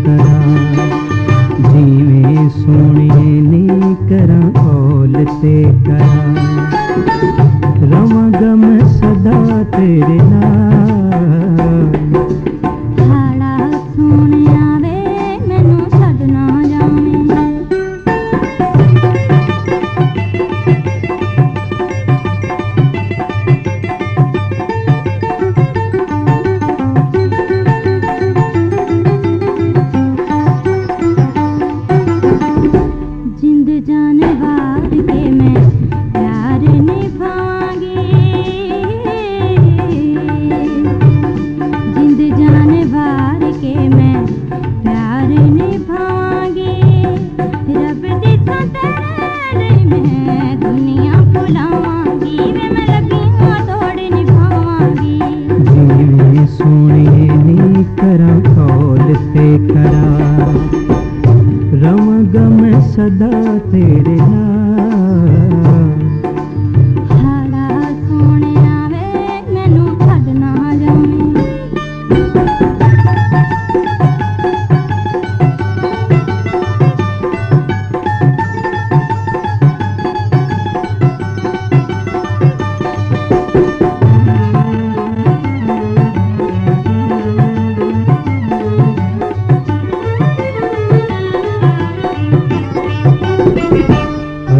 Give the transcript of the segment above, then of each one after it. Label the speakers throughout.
Speaker 1: करा, जीवे सोने नी करा कौल ते करा, रवांगा मैं सदा तेरे नाल।
Speaker 2: हाड़ा सोनिया वे मैनू छड्ड ना जावें, जिंद जान वार के मैं प्यार निभाऊंगी, जिंद जान वार के मैं प्यार निभाऊंगी, रब दी तेरे मैं दुनिया भुलावांगी, वे मैं लगी हूं दौड़ निभावांगी।
Speaker 1: जीवे सोने नी करा कौल ते करा, रवांगा मैं सदा तेरे नाल।
Speaker 2: हाड़ा सोनिया वे मैनू छड्ड ना जावें,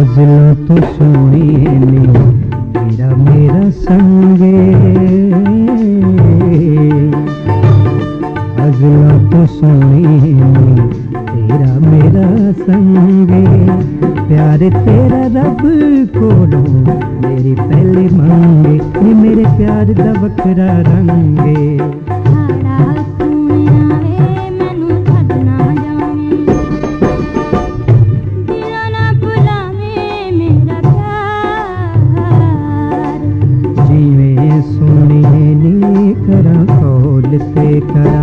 Speaker 1: गज़लां तो सोनी ने तेरा मेरा संगे, गज़लां तो सोनी ने तेरा मेरा संगे, प्यार तेरा रब कोलों मेरी पहली मंगे, नी मेरे प्यार दा वखरा रंगे।
Speaker 2: हाड़ा सोनिया वे मैनू छड्ड ना जावें, दिलों ना भुलावें मेरा प्यार,
Speaker 1: जीवे सोने नी करा कौल ते करा,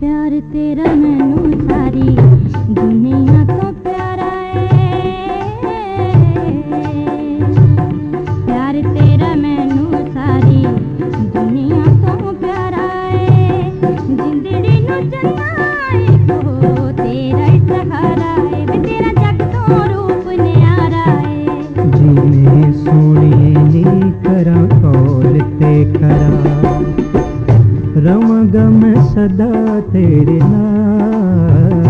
Speaker 2: प्यार तेरा मैनू सारी दुनिया तो प्यारा है, प्यार तेरा मैनू सारी दुनिया तो प्यारा है, जिंदड़ी नू चलाए को तेरा ही सहारा है, वे तेरा जग तो रूप न्यारा है।
Speaker 1: जीवे सोने नी करा कौल ते करा, रवांगा मैं सदा तेरे नाल।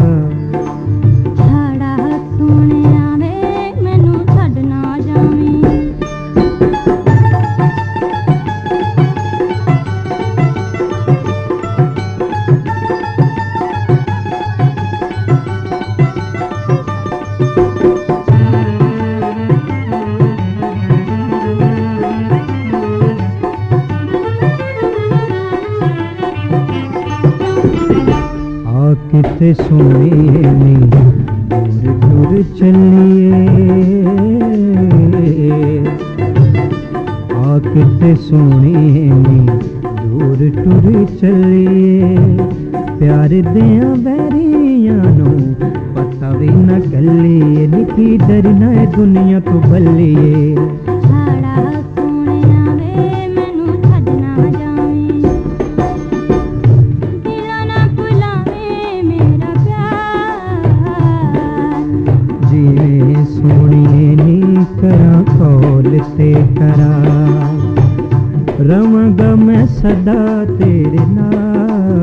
Speaker 2: हाड़ा सोनिया वे मैनू छड्ड ना जावें,
Speaker 1: किते सोने नी दूर दूर चलिए, किते सोने नी दूर टुर चलिए, प्यार दिया बैरियां नू पता भी न गलिए, निकी डरना है दुनिया तो बलिए।
Speaker 2: हाड़ा सोनिया वे मैनू छड्ड ना जावें, दिलों ना भुलावें मेरा प्यार,
Speaker 1: जीवे सोने नी करा कौल ते करा, रवांगा मैं सदा तेरे नाल।